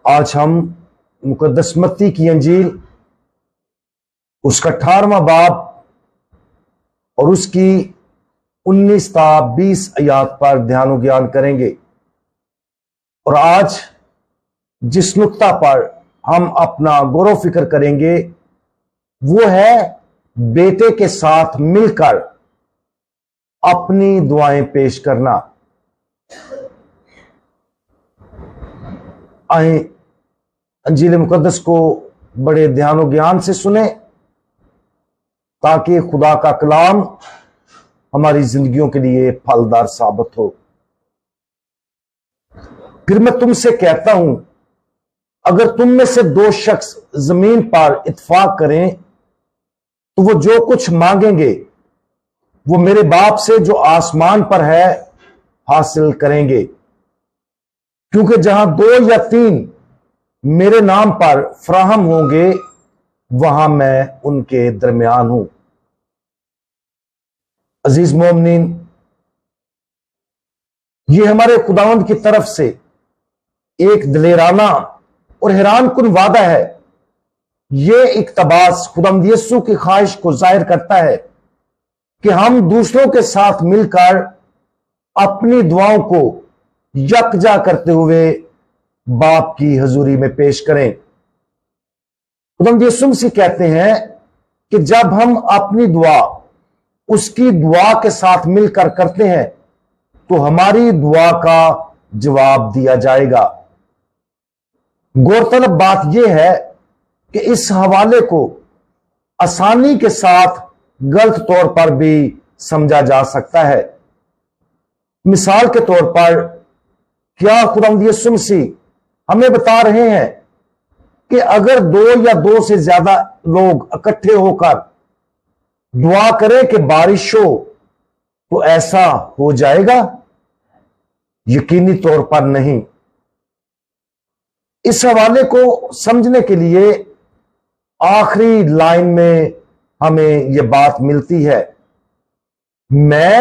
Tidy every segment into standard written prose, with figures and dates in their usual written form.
آج ہم مقدس متی کی انجیل اس کا 18واں باب اور اس کی 19 تا 20 آیات پر دھیان و گیان کریں گے۔ اور آج جس نقطہ پر ہم اپنا غور و فکر کریں گے وہ ہے بیٹے کے ساتھ مل کر اپنی دعائیں پیش کرنا۔ آئیں انجیل مقدس کو بڑے دھیان و گیان سے سنیں تاکہ خدا کا کلام ہماری زندگیوں کے لیے پھلدار ثابت ہو۔ پھر میں تم سے کہتا ہوں، اگر تم میں سے 2 شخص زمین پر اتفاق کریں تو وہ جو کچھ مانگیں گے وہ میرے باپ سے جو آسمان پر ہے حاصل کریں گے، کیونکہ جہاں 2 یا 3 میرے نام پر فراہم ہوں گے وہاں میں ان کے درمیان ہوں۔ عزیز مومنین، یہ ہمارے خداوند کی طرف سے ایک دلیرانہ اور حیران کن وعدہ ہے۔ یہ اقتباس خداوند یسوع کی خواہش کو ظاہر کرتا ہے کہ ہم دوسروں کے ساتھ مل کر اپنی دعاؤں کو یکجا کرتے ہوئے باپ کی حضوری میں پیش کریں۔ خداوند یسوع مسیح کہتے ہیں کہ جب ہم اپنی دعا اس کی دعا کے ساتھ مل کر کرتے ہیں تو ہماری دعا کا جواب دیا جائے گا۔ غور طلب بات یہ ہے کہ اس حوالے کو آسانی کے ساتھ غلط طور پر بھی سمجھا جا سکتا ہے۔ مثال کے طور پر کیا خداوند یسوع مسیح ہمیں بتا رہے ہیں کہ اگر 2 یا 2 سے زیادہ لوگ اکٹھے ہو کر دعا کریں کہ بارش ہو تو ایسا ہو جائے گا؟ یقینی طور پر نہیں۔ اس حوالے کو سمجھنے کے لیے آخری لائن میں ہمیں یہ بات ملتی ہے، میں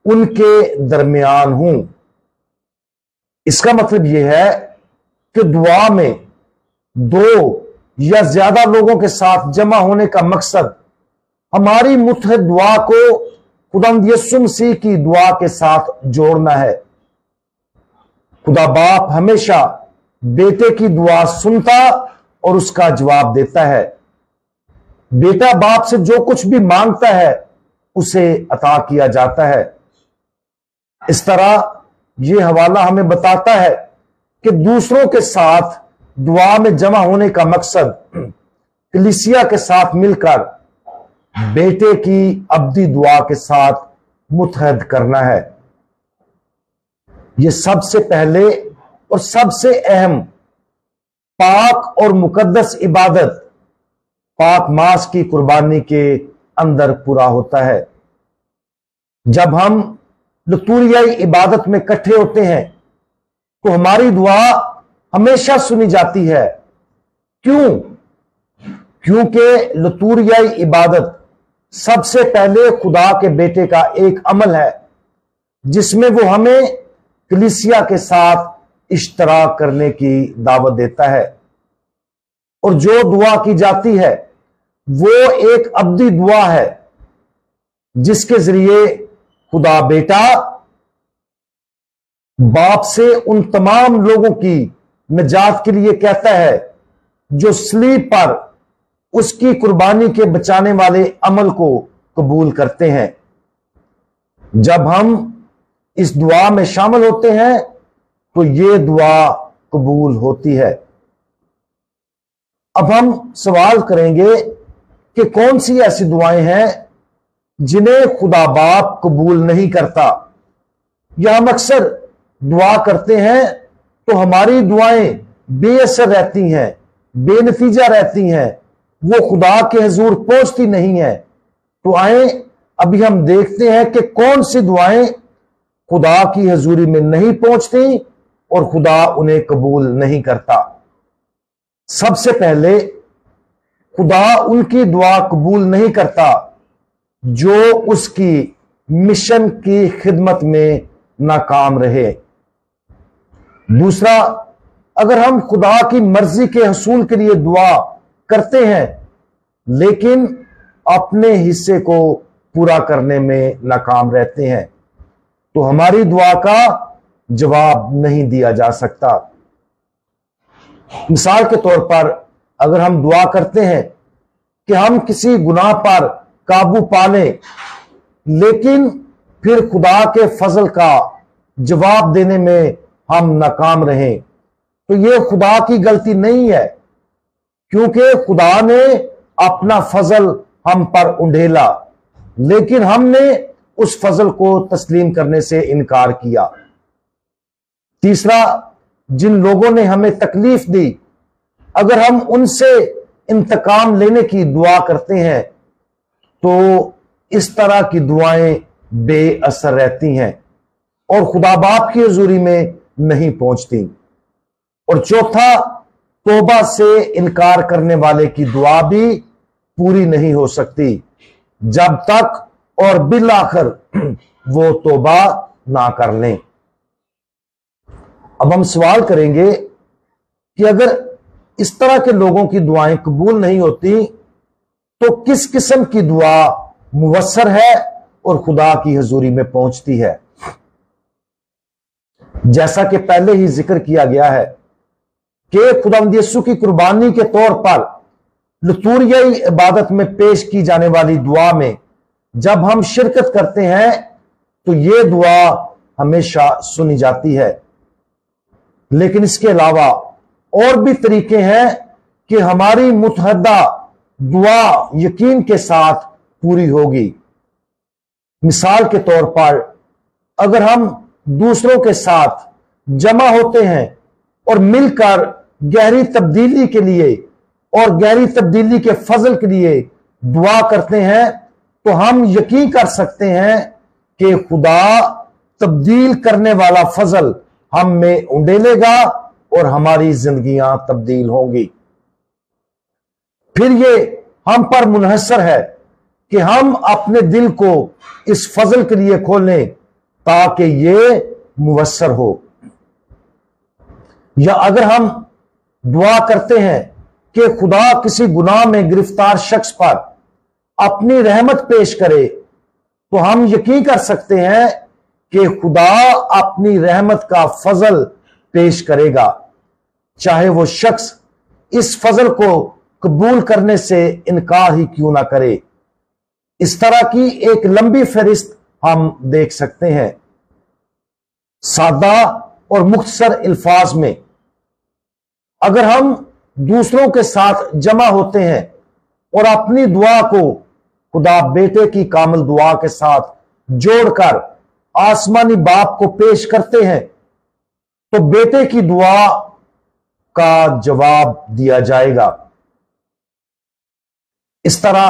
ان کے درمیان ہوں۔ اس کا مطلب یہ ہے کہ دعا میں 2 یا زیادہ لوگوں کے ساتھ جمع ہونے کا مقصد ہماری متحد دعا کو خداوند یسوع مسیح کی دعا کے ساتھ جوڑنا ہے۔ خدا باپ ہمیشہ بیٹے کی دعا سنتا اور اس کا جواب دیتا ہے۔ بیٹا باپ سے جو کچھ بھی مانگتا ہے اسے عطا کیا جاتا ہے۔ اس طرح یہ حوالہ ہمیں بتاتا ہے کہ دوسروں کے ساتھ دعا میں جمع ہونے کا مقصد کلیسیا کے ساتھ مل کر بیٹے کی ابدی دعا کے ساتھ متحد کرنا ہے۔ یہ سب سے پہلے اور سب سے اہم پاک اور مقدس عبادت پاک ماس کی قربانی کے اندر پورا ہوتا ہے۔ جب ہم لتوریائی عبادت میں اکٹھے ہوتے ہیں تو ہماری دعا ہمیشہ سنی جاتی ہے۔ کیوں؟ کیونکہ لتوریائی عبادت سب سے پہلے خدا کے بیٹے کا ایک عمل ہے جس میں وہ ہمیں کلیسیا کے ساتھ اشتراک کرنے کی دعوت دیتا ہے، اور جو دعا کی جاتی ہے وہ ایک ابدی دعا ہے جس کے ذریعے خدا بیٹا باپ سے ان تمام لوگوں کی نجات کے لیے کہتا ہے جو صلیب پر اس کی قربانی کے بچانے والے عمل کو قبول کرتے ہیں۔ جب ہم اس دعا میں شامل ہوتے ہیں تو یہ دعا قبول ہوتی ہے۔ اب ہم سوال کریں گے کہ کون سی ایسی دعائیں ہیں جنہیں خدا باپ قبول نہیں کرتا، یا ہم اکثر دعا کرتے ہیں تو ہماری دعائیں بے اثر رہتی ہیں، بے نتیجہ رہتی ہیں، وہ خدا کے حضور پہنچتی نہیں ہیں۔ تو آئیں ابھی ہم دیکھتے ہیں کہ کون سی دعائیں خدا کی حضوری میں نہیں پہنچتی اور خدا انہیں قبول نہیں کرتا۔ سب سے پہلے خدا ان کی دعا قبول نہیں کرتا جو اس کی مشن کی خدمت میں ناکام رہے۔ دوسرا، اگر ہم خدا کی مرضی کے حصول کے لیے دعا کرتے ہیں لیکن اپنے حصے کو پورا کرنے میں ناکام رہتے ہیں تو ہماری دعا کا جواب نہیں دیا جا سکتا۔ مثال کے طور پر اگر ہم دعا کرتے ہیں کہ ہم کسی گناہ پر قابو پا لیں لیکن پھر خدا کے فضل کا جواب دینے میں ہم ناکام رہیں تو یہ خدا کی غلطی نہیں ہے، کیونکہ خدا نے اپنا فضل ہم پر انڈھیلا لیکن ہم نے اس فضل کو تسلیم کرنے سے انکار کیا۔ تیسرا، جن لوگوں نے ہمیں تکلیف دی اگر ہم ان سے انتقام لینے کی دعا کرتے ہیں تو اس طرح کی دعائیں بے اثر رہتی ہیں اور خدا باپ کی حضوری میں نہیں پہنچتی۔ اور چوتھا، توبہ سے انکار کرنے والے کی دعا بھی پوری نہیں ہو سکتی جب تک اور بالآخر وہ توبہ نہ کر لیں۔ اب ہم سوال کریں گے کہ اگر اس طرح کے لوگوں کی دعائیں قبول نہیں ہوتی تو کس قسم کی دعا مؤثر ہے اور خدا کی حضوری میں پہنچتی ہے؟ جیسا کہ پہلے ہی ذکر کیا گیا ہے کہ خداوند یسوع کی قربانی کے طور پر لتوریائی عبادت میں پیش کی جانے والی دعا میں جب ہم شرکت کرتے ہیں تو یہ دعا ہمیشہ سنی جاتی ہے، لیکن اس کے علاوہ اور بھی طریقے ہیں کہ ہماری متحدہ دعا یقین کے ساتھ پوری ہوگی۔ مثال کے طور پر اگر ہم دوسروں کے ساتھ جمع ہوتے ہیں اور مل کر گہری تبدیلی کے لیے اور گہری تبدیلی کے فضل کے لیے دعا کرتے ہیں تو ہم یقین کر سکتے ہیں کہ خدا تبدیل کرنے والا فضل ہم میں انڈیلے گا اور ہماری زندگیاں تبدیل ہوں گی۔ پھر یہ ہم پر منحصر ہے کہ ہم اپنے دل کو اس فضل کے لیے کھولیں تاکہ یہ مؤثر ہو۔ یا اگر ہم دعا کرتے ہیں کہ خدا کسی گناہ میں گرفتار شخص پر اپنی رحمت پیش کرے تو ہم یقین کر سکتے ہیں کہ خدا اپنی رحمت کا فضل پیش کرے گا، چاہے وہ شخص اس فضل کو قبول کرنے سے انکار ہی کیوں نہ کرے۔ اس طرح کی ایک لمبی فہرست ہم دیکھ سکتے ہیں۔ سادہ اور مختصر الفاظ میں اگر ہم دوسروں کے ساتھ جمع ہوتے ہیں اور اپنی دعا کو خدا بیٹے کی کامل دعا کے ساتھ جوڑ کر آسمانی باپ کو پیش کرتے ہیں تو بیٹے کی دعا کا جواب دیا جائے گا۔ اس طرح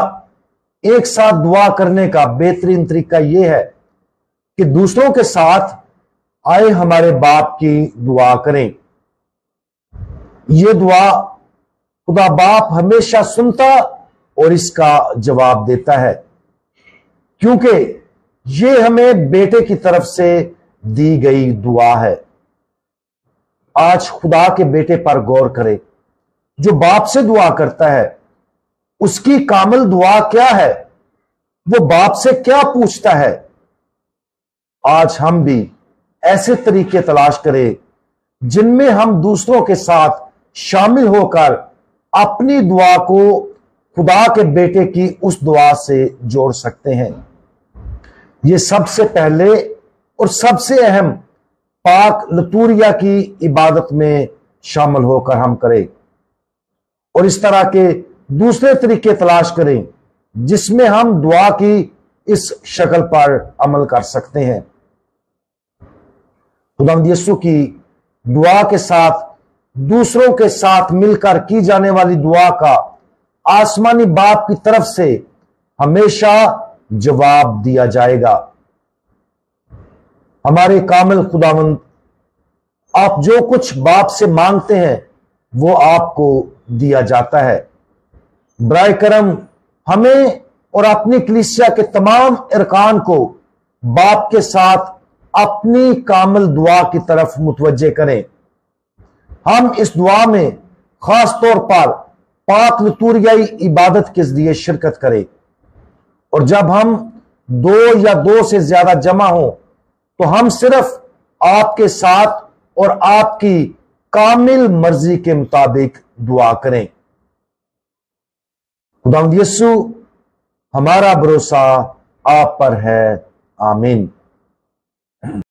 ایک ساتھ دعا کرنے کا بہترین طریقہ یہ ہے کہ دوسروں کے ساتھ آئے ہمارے باپ کی دعا کریں۔ یہ دعا خدا باپ ہمیشہ سنتا اور اس کا جواب دیتا ہے، کیونکہ یہ ہمیں بیٹے کی طرف سے دی گئی دعا ہے۔ آج خدا کے بیٹے پر غور کرے جو باپ سے دعا کرتا ہے، اس کی کامل دعا کیا ہے؟ وہ باپ سے کیا پوچھتا ہے؟ آج ہم بھی ایسے طریقے تلاش کریں جن میں ہم دوسروں کے ساتھ شامل ہو کر اپنی دعا کو خدا کے بیٹے کی اس دعا سے جوڑ سکتے ہیں۔ یہ سب سے پہلے اور سب سے اہم پاک لتوریا کی عبادت میں شامل ہو کر ہم کریں، اور اس طرح کے دوسرے طریقے تلاش کریں جس میں ہم دعا کی اس شکل پر عمل کر سکتے ہیں۔ خداوند یسوع کی دعا کے ساتھ دوسروں کے ساتھ مل کر کی جانے والی دعا کا آسمانی باپ کی طرف سے ہمیشہ جواب دیا جائے گا۔ ہمارے کامل خداوند، آپ جو کچھ باپ سے مانگتے ہیں وہ آپ کو دیا جاتا ہے۔ برائے کرم ہمیں اور اپنی کلیسیا کے تمام ارکان کو باپ کے ساتھ اپنی کامل دعا کی طرف متوجہ کریں۔ ہم اس دعا میں خاص طور پر پاک لتوریائی عبادت کے ذریعے شرکت کریں، اور جب ہم 2 یا 2 سے زیادہ جمع ہوں تو ہم صرف آپ کے ساتھ اور آپ کی کامل مرضی کے مطابق دعا کریں۔ خداوند یسوع، ہمارا بھروسہ آپ پر ہے، آمین۔